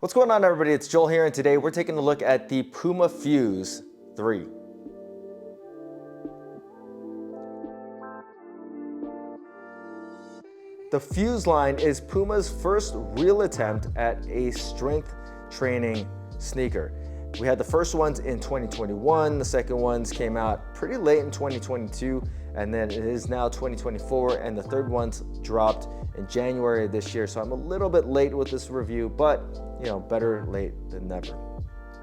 What's going on, everybody? It's Joel here, and today we're taking a look at the Puma Fuse 3. The Fuse line is Puma's first real attempt at a strength training sneaker. We had the first ones in 2021, the second ones came out pretty late in 2022, and then it is now 2024, and the third one's dropped in January of this year. So I'm a little bit late with this review, but you know, better late than never.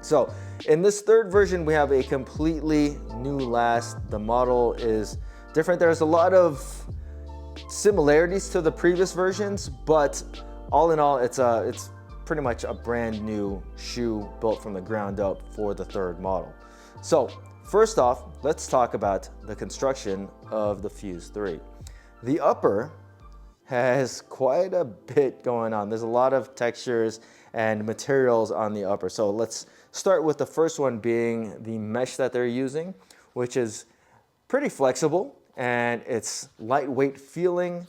So in this third version, we have a completely new last. The model is different. There's a lot of similarities to the previous versions, but all in all, it's pretty much a brand new shoe built from the ground up for the third model. So first off, let's talk about the construction of the Fuse 3. The upper has quite a bit going on. There's a lot of textures and materials on the upper. So let's start with the first one being the mesh that they're using, which is pretty flexible and it's lightweight feeling,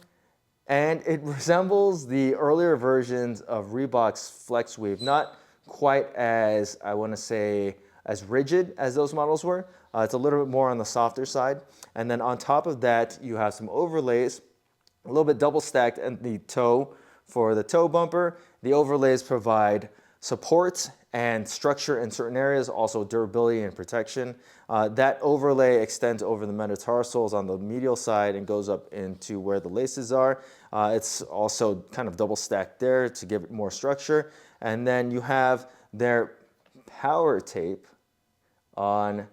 and it resembles the earlier versions of Reebok's Flex Weave. Not quite as, I want to say, as rigid as those models were. It's a little bit more on the softer side. And then on top of that, you have some overlays, a little bit double stacked in the toe for the toe bumper. The overlays provide support and structure in certain areas, also durability and protection. That overlay extends over the metatarsals on the medial side and goes up into where the laces are. It's also kind of double stacked there to give it more structure. And then you have their power tape on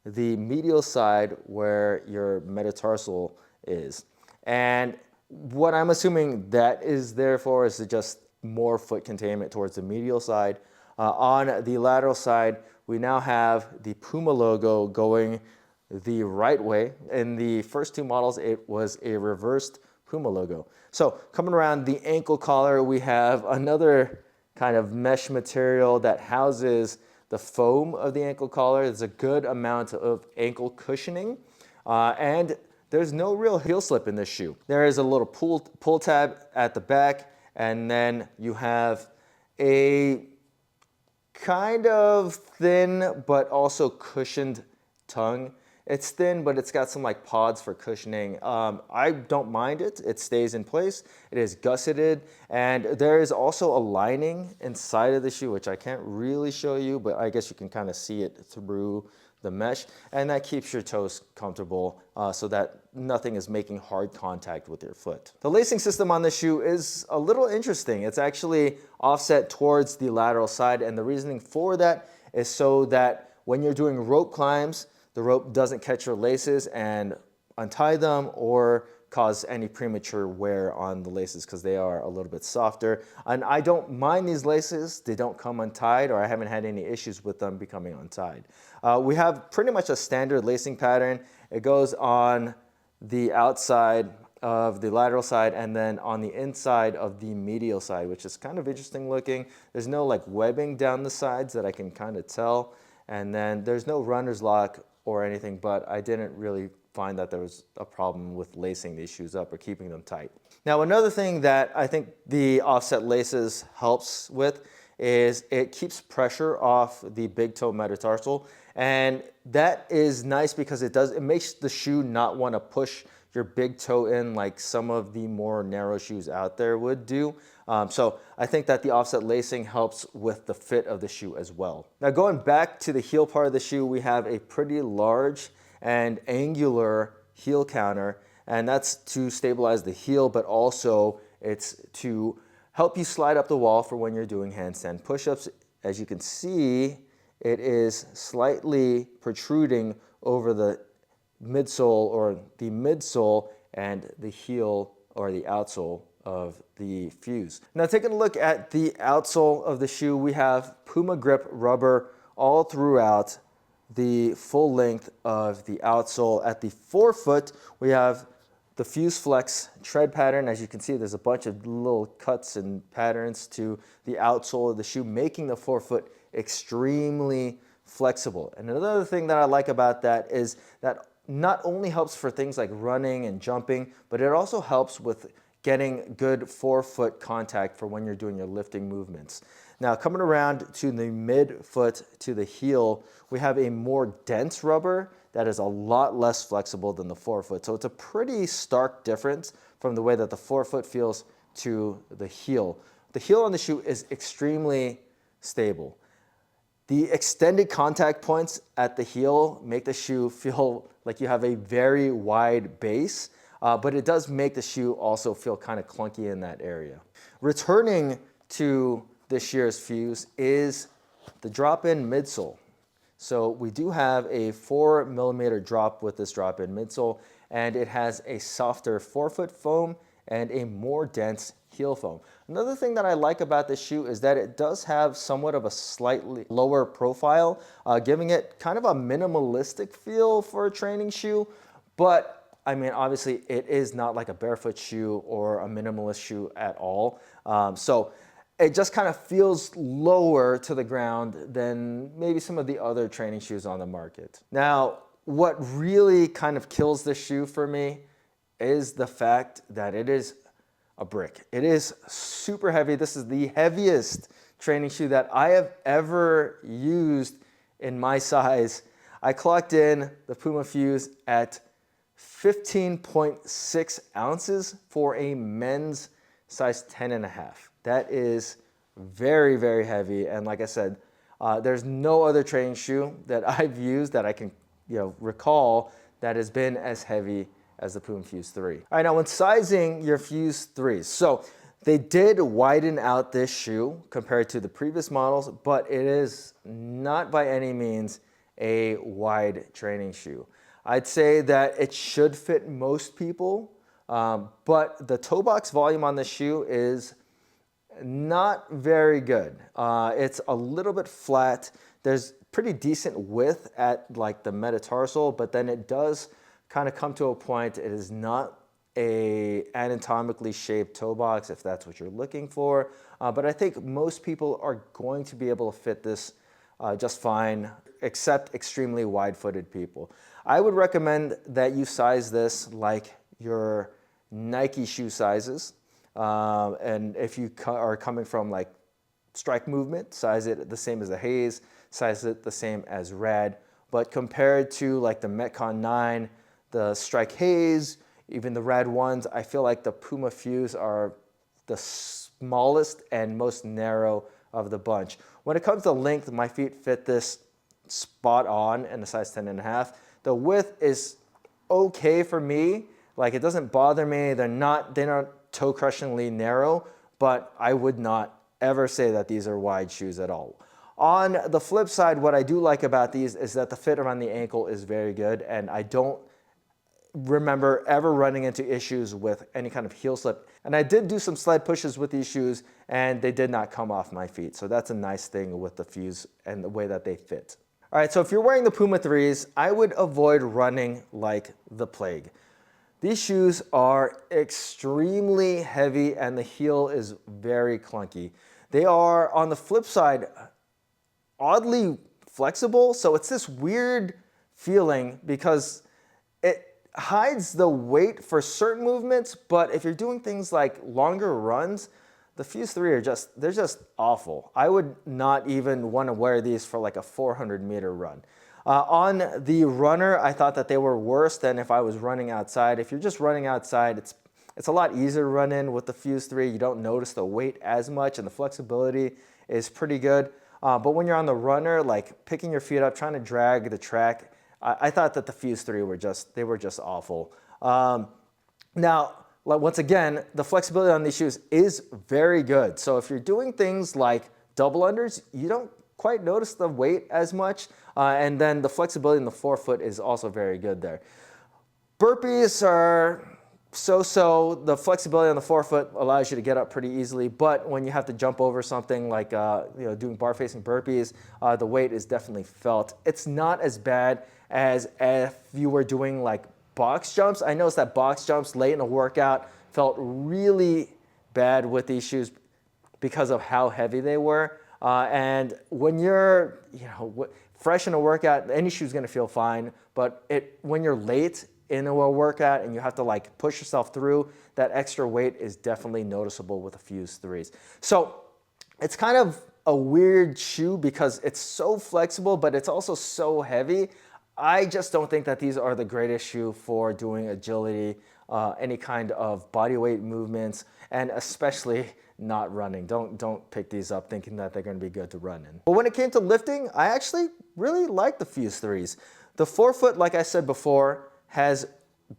the medial side where your metatarsal is. And what I'm assuming that is there for is just more foot containment towards the medial side. On the lateral side, we now have the Puma logo going the right way. In the first two models, it was a reversed Puma logo. So coming around the ankle collar, we have another kind of mesh material that houses the foam of the ankle collar. There's a good amount of ankle cushioning, and there's no real heel slip in this shoe. There is a little pull tab at the back, and then you have a kind of thin but also cushioned tongue. It's thin, but it's got some like pods for cushioning. I don't mind it. It stays in place. It is gusseted, and there is also a lining inside of the shoe, which I can't really show you, but I guess you can kind of see it through the mesh, and that keeps your toes comfortable so that nothing is making hard contact with your foot. The lacing system on the shoe is a little interesting. It's actually offset towards the lateral side, and the reasoning for that is so that when you're doing rope climbs, the rope doesn't catch your laces and untie them or cause any premature wear on the laces because they are a little bit softer. And I don't mind these laces. They don't come untied, or I haven't had any issues with them becoming untied. We have pretty much a standard lacing pattern. It goes on the outside of the lateral side and then on the inside of the medial side, which is kind of interesting looking. There's no like webbing down the sides that I can kind of tell. And then there's no runner's lock or anything, but I didn't really find that there was a problem with lacing these shoes up or keeping them tight. Now, another thing that I think the offset laces helps with is it keeps pressure off the big toe metatarsal, and that is nice because it makes the shoe not want to push your big toe in like some of the more narrow shoes out there would do. So I think that the offset lacing helps with the fit of the shoe as well. Now, going back to the heel part of the shoe, we have a pretty large and angular heel counter, and that's to stabilize the heel, but also it's to help you slide up the wall for when you're doing handstand push-ups. As you can see, it is slightly protruding over the midsole and the heel or the outsole of the Fuse. Now, taking a look at the outsole of the shoe, we have Puma grip rubber all throughout the full length of the outsole. At the forefoot, we have the Fuse Flex tread pattern. As you can see, there's a bunch of little cuts and patterns to the outsole of the shoe, making the forefoot extremely flexible. And another thing that I like about that is that not only helps for things like running and jumping, but it also helps with getting good forefoot contact for when you're doing your lifting movements. Now coming around to the midfoot to the heel, we have a more dense rubber that is a lot less flexible than the forefoot. So it's a pretty stark difference from the way that the forefoot feels to the heel. The heel on the shoe is extremely stable. The extended contact points at the heel make the shoe feel like you have a very wide base, but it does make the shoe also feel kind of clunky in that area. Returning to this year's Fuse is the drop-in midsole. So we do have a 4mm drop with this drop-in midsole, and it has a softer forefoot foam and a more dense heel foam. Another thing that I like about this shoe is that it does have somewhat of a slightly lower profile, giving it kind of a minimalistic feel for a training shoe. But I mean, obviously it is not like a barefoot shoe or a minimalist shoe at all. So it just kind of feels lower to the ground than maybe some of the other training shoes on the market. Now, what really kind of kills this shoe for me is the fact that it is a brick. It is super heavy. This is the heaviest training shoe that I have ever used in my size. I clocked in the Puma Fuse at 15.6 ounces for a men's size 10.5. That is very, very heavy. And like I said, there's no other training shoe that I've used that I can recall that has been as heavy as the Puma Fuse 3. All right, now when sizing your Fuse 3s, so they did widen out this shoe compared to the previous models, but it is not by any means a wide training shoe. I'd say that it should fit most people, but the toe box volume on this shoe is not very good. It's a little bit flat. There's pretty decent width at like the metatarsal, but then it does kind of come to a point. It is not a anatomically shaped toe box if that's what you're looking for. But I think most people are going to be able to fit this just fine, except extremely wide-footed people. I would recommend that you size this like your Nike shoe sizes. And if you are coming from like Strike Movement, size it the same as the Haze, size it the same as Red. But compared to like the Metcon 9, the Strike Haze, even the Rad ones, I feel like the Puma Fuse are the smallest and most narrow of the bunch. When it comes to length, my feet fit this spot on in the size 10.5. The width is okay for me. Like it doesn't bother me. They're not toe crushingly narrow, but I would not ever say that these are wide shoes at all. On the flip side, what I do like about these is that the fit around the ankle is very good, and I don't remember ever running into issues with any kind of heel slip. And I did do some sled pushes with these shoes and they did not come off my feet. So that's a nice thing with the Fuse and the way that they fit. All right, so if you're wearing the Puma 3s, I would avoid running like the plague. These shoes are extremely heavy and the heel is very clunky. They are, on the flip side, oddly flexible. So it's this weird feeling because it hides the weight for certain movements, but if you're doing things like longer runs, the Fuse 3 are they're just awful. I would not even want to wear these for like a 400-meter run. On the runner, I thought that they were worse than if I was running outside. If you're just running outside, it's a lot easier to run in with the Fuse 3. You don't notice the weight as much and the flexibility is pretty good. But when you're on the runner, like picking your feet up, trying to drag the track, I thought that the Fuse 3 were just awful. Now, once again, the flexibility on these shoes is very good. So if you're doing things like double unders, you don't quite notice the weight as much. And then the flexibility in the forefoot is also very good there. Burpees are so-so. The flexibility on the forefoot allows you to get up pretty easily, but when you have to jump over something like doing bar-facing burpees, the weight is definitely felt. It's not as bad as if you were doing like box jumps. I noticed that box jumps late in a workout felt really bad with these shoes because of how heavy they were. And when you're fresh in a workout, any shoe's gonna feel fine, but when you're late in a workout and you have to like push yourself through, that extra weight is definitely noticeable with the Fuse 3s. So it's kind of a weird shoe because it's so flexible, but it's also so heavy. I just don't think that these are the greatest shoe for doing agility, any kind of body weight movements, and especially not running. Don't pick these up thinking that they're gonna be good to run in. But when it came to lifting, I actually really like the Fuse 3s. The forefoot, like I said before, has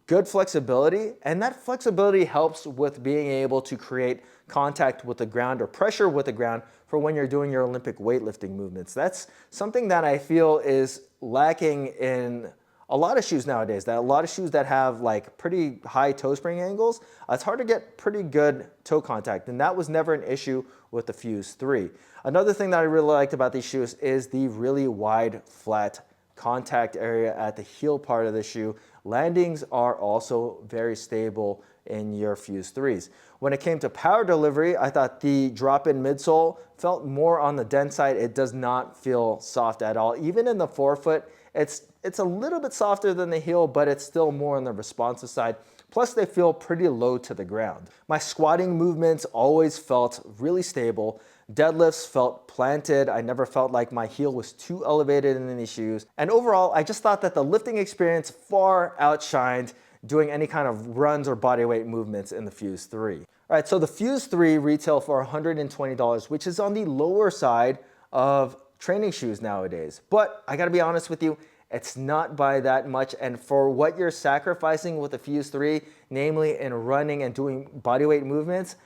good flexibility, and that flexibility helps with being able to create contact with the ground or pressure with the ground for when you're doing your Olympic weightlifting movements. That's something that I feel is lacking in a lot of shoes nowadays. That a lot of shoes that have like pretty high toe spring angles, it's hard to get pretty good toe contact, and that was never an issue with the Fuse 3. Another thing that I really liked about these shoes is the really wide, flat contact area at the heel part of the shoe. Landings are also very stable in your Fuse 3s. When it came to power delivery, I thought the drop-in midsole felt more on the dense side. It does not feel soft at all. Even in the forefoot, it's a little bit softer than the heel, but it's still more on the responsive side. Plus, they feel pretty low to the ground. My squatting movements always felt really stable. Deadlifts felt planted. I never felt like my heel was too elevated in these shoes. And overall, I just thought that the lifting experience far outshined doing any kind of runs or bodyweight movements in the Fuse 3. All right, so the Fuse 3 retail for $120, which is on the lower side of training shoes nowadays. But I gotta be honest with you, it's not by that much, and for what you're sacrificing with the Fuse 3, namely in running and doing bodyweight movements,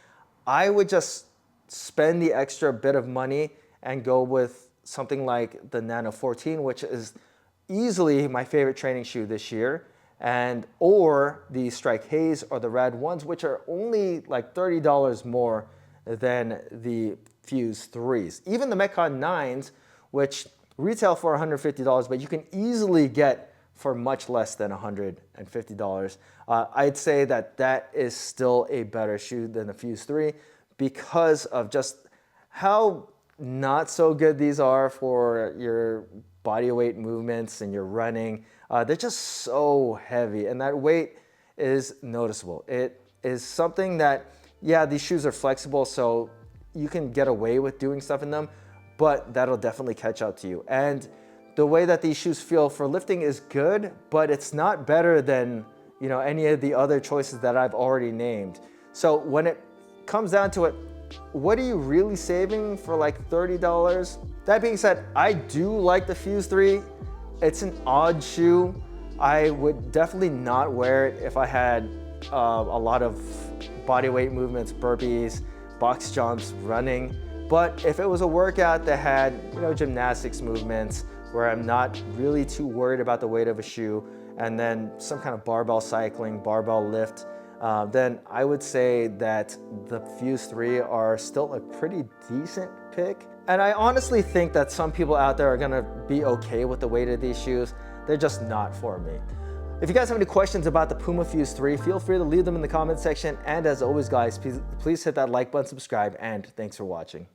I would just spend the extra bit of money and go with something like the Nano 14, which is easily my favorite training shoe this year, and or the Strike Haze or the Rad 1s, which are only like $30 more than the Fuse 3s. Even the Metcon 9s, which retail for $150, but you can easily get for much less than $150. I'd say that that is still a better shoe than the Fuse 3 because of just how not so good these are for your body weight movements and your running. They're just so heavy, and that weight is noticeable. It is something that, yeah, these shoes are flexible, so you can get away with doing stuff in them, but that'll definitely catch up to you. And the way that these shoes feel for lifting is good, but it's not better than, you know, any of the other choices that I've already named. So when it comes down to it, what are you really saving for like $30? That being said, I do like the Fuse 3. It's an odd shoe. I would definitely not wear it if I had a lot of body weight movements, burpees, box jumps, running. But if it was a workout that had, you know, gymnastics movements where I'm not really too worried about the weight of a shoe, and then some kind of barbell cycling, barbell lift, then I would say that the Fuse 3 are still a pretty decent pick. And I honestly think that some people out there are gonna be okay with the weight of these shoes. They're just not for me. If you guys have any questions about the Puma Fuse 3, feel free to leave them in the comment section. And as always, guys, please hit that like button, subscribe, and thanks for watching.